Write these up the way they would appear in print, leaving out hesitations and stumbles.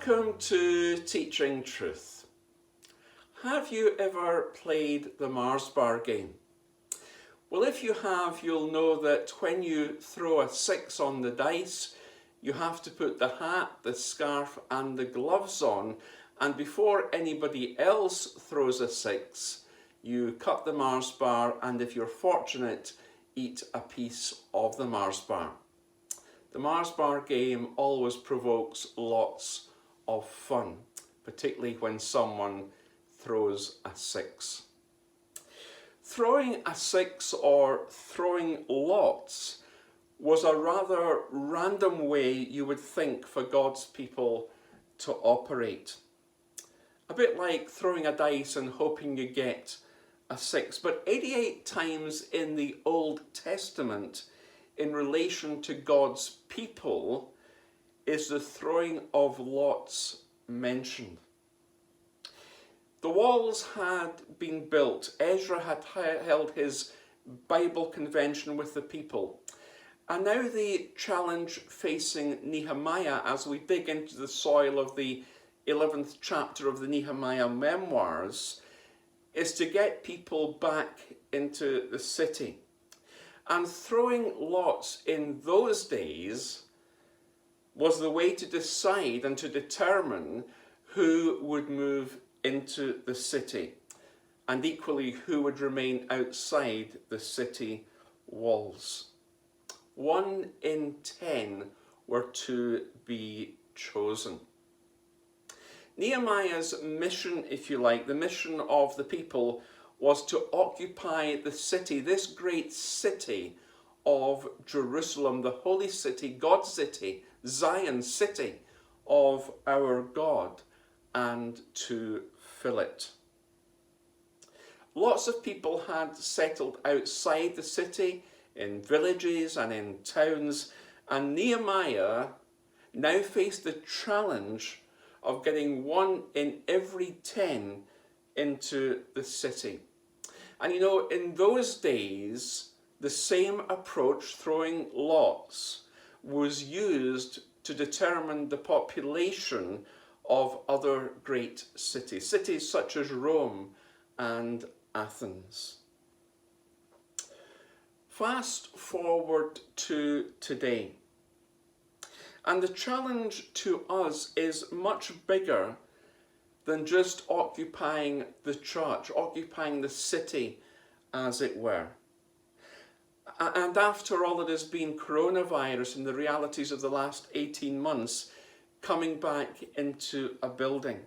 Welcome to Teaching Truth. Have you ever played the Mars bar game? Well, if you have, you'll know that when you throw a 6 on the dice, you have to put the hat, the scarf and the gloves on, and before anybody else throws a 6, you cut the Mars bar and, if you're fortunate, eat a piece of the Mars bar. The Mars bar game always provokes lots of fun, particularly when someone throws a 6. Throwing a 6 or throwing lots was a rather random way, you would think, for God's people to operate. A bit like throwing a dice and hoping you get a 6. But 88 times in the Old Testament, in relation to God's people, is the throwing of lots mentioned. The walls had been built. Ezra had held his Bible convention with the people. And now the challenge facing Nehemiah, as we dig into the soil of the 11th chapter of the Nehemiah memoirs, is to get people back into the city. And throwing lots in those days was the way to decide and to determine who would move into the city, and equally who would remain outside the city walls. 1 in 10 were to be chosen. Nehemiah's mission, if you like, the mission of the people, was to occupy the city, this great city of Jerusalem, the holy city, God's city, Zion city of our God, and to fill it. Lots of people had settled outside the city, in villages and in towns, and Nehemiah now faced the challenge of getting 1 in every 10 into the city. And you know, in those days, the same approach, throwing lots, was used to determine the population of other great cities, cities such as Rome and Athens. Fast forward to today, and the challenge to us is much bigger than just occupying the church, occupying the city, as it were. And after all, it has been coronavirus and the realities of the last 18 months coming back into a building.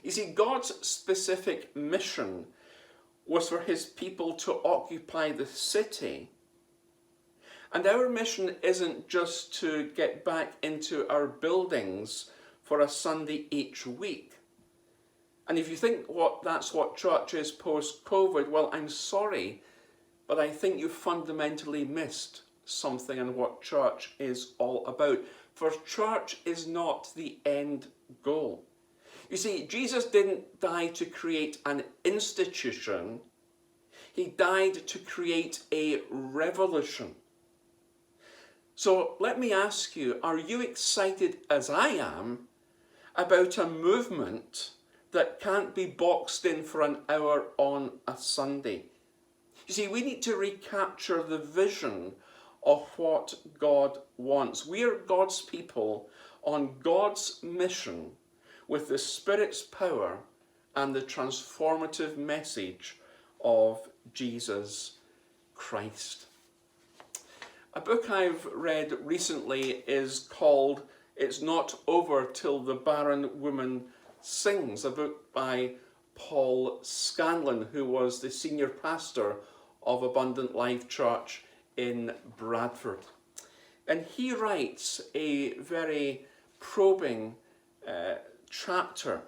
You see, God's specific mission was for his people to occupy the city. And our mission isn't just to get back into our buildings for a Sunday each week. And if you think that's what church is post-COVID, well, I'm sorry, but I think you fundamentally missed something in what church is all about. For church is not the end goal. You see, Jesus didn't die to create an institution. He died to create a revolution. So let me ask you, are you excited as I am about a movement that can't be boxed in for an hour on a Sunday? You see, we need to recapture the vision of what God wants. We are God's people on God's mission with the Spirit's power and the transformative message of Jesus Christ. A book I've read recently is called It's Not Over Till the Barren Woman Sings, a book by Paul Scanlon, who was the senior pastor of Abundant Life Church in Bradford. And he writes a very probing chapter,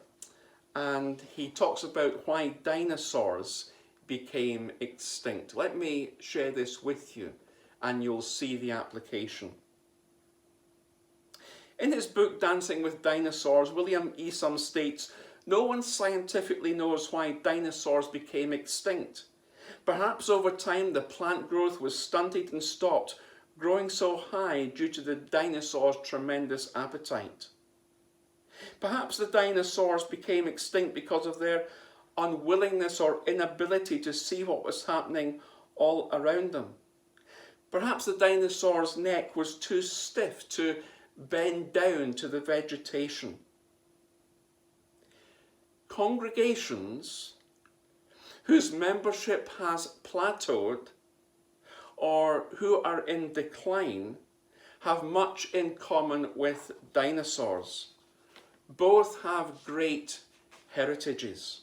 and he talks about why dinosaurs became extinct. Let me share this with you, and you'll see the application. In his book, Dancing with Dinosaurs, William Esom states, "No one scientifically knows why dinosaurs became extinct. Perhaps over time the plant growth was stunted and stopped growing so high due to the dinosaurs' tremendous appetite. Perhaps the dinosaurs became extinct because of their unwillingness or inability to see what was happening all around them. Perhaps the dinosaur's neck was too stiff to bend down to the vegetation. Congregations whose membership has plateaued or who are in decline have much in common with dinosaurs. Both have great heritages.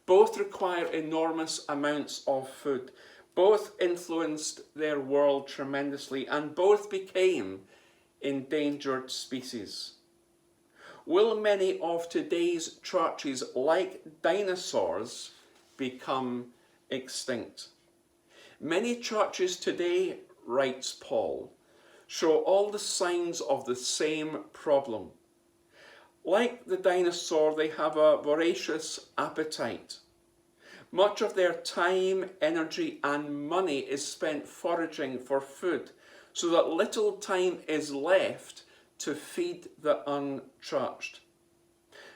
Both require enormous amounts of food. Both influenced their world tremendously, and both became endangered species. Will many of today's churches, like dinosaurs, become extinct? Many churches today, writes Paul, show all the signs of the same problem. Like the dinosaur, they have a voracious appetite. Much of their time, energy, and money is spent foraging for food, so that little time is left to feed the unchurched.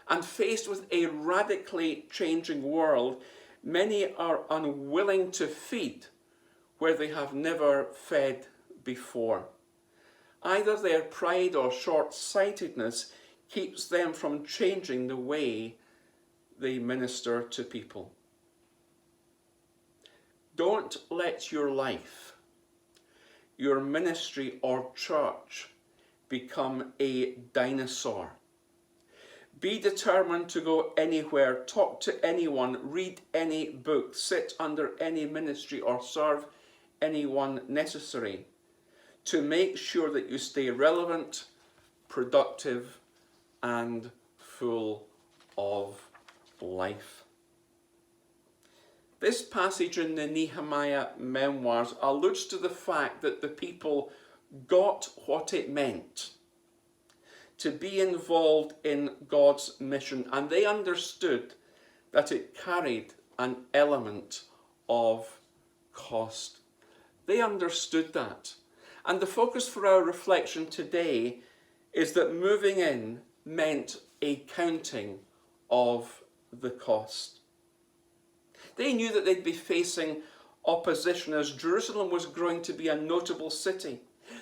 And faced with a radically changing world, many are unwilling to feed where they have never fed before. Either their pride or short-sightedness keeps them from changing the way they minister to people. Don't let your life, your ministry or church become a dinosaur. Be determined to go anywhere, talk to anyone, read any book, sit under any ministry or serve anyone necessary to make sure that you stay relevant, productive, and full of life. This passage in the Nehemiah memoirs alludes to the fact that the people got what it meant to be involved in God's mission, and they understood that it carried an element of cost. They understood that. And the focus for our reflection today is that moving in meant a counting of the cost. They knew that they'd be facing opposition as Jerusalem was growing to be a notable city.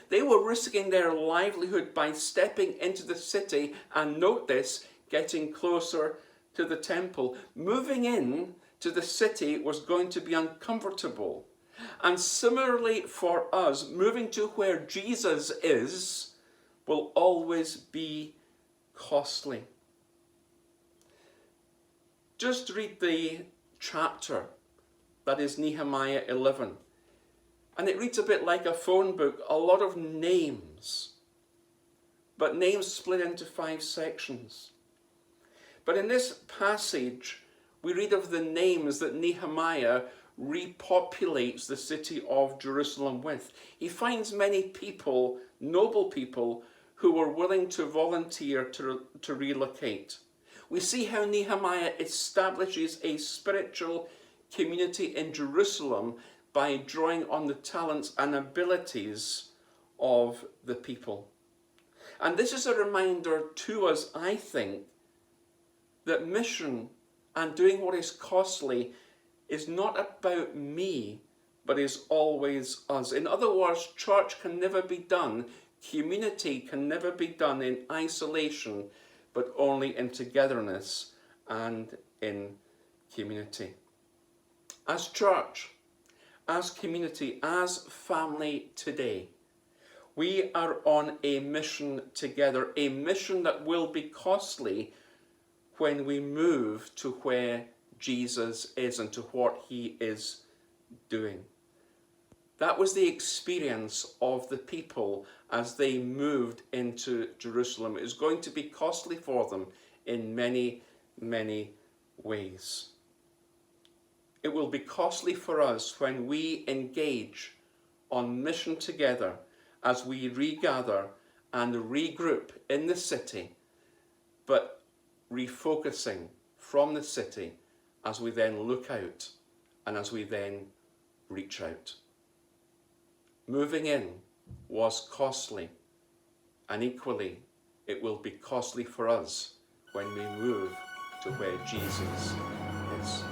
They were risking their livelihood by stepping into the city and, note this, getting closer to the temple. Moving in to the city was going to be uncomfortable. And similarly for us, moving to where Jesus is will always be costly. Just read the chapter that is Nehemiah 11. And it reads a bit like a phone book, a lot of names, but names split into 5 sections. But in this passage, we read of the names that Nehemiah repopulates the city of Jerusalem with. He finds many people, noble people, who were willing to volunteer to relocate. We see how Nehemiah establishes a spiritual community in Jerusalem by drawing on the talents and abilities of the people. And this is a reminder to us, I think, that mission and doing what is costly is not about me, but is always us. In other words, church can never be done, community can never be done in isolation, but only in togetherness and in community. As church, as community, as family today, we are on a mission together, a mission that will be costly when we move to where Jesus is and to what he is doing. That was the experience of the people as they moved into Jerusalem. It was going to be costly for them in many, many ways. It will be costly for us when we engage on mission together as we regather and regroup in the city, but refocusing from the city as we then look out and as we then reach out. Moving in was costly, and equally it will be costly for us when we move to where Jesus is.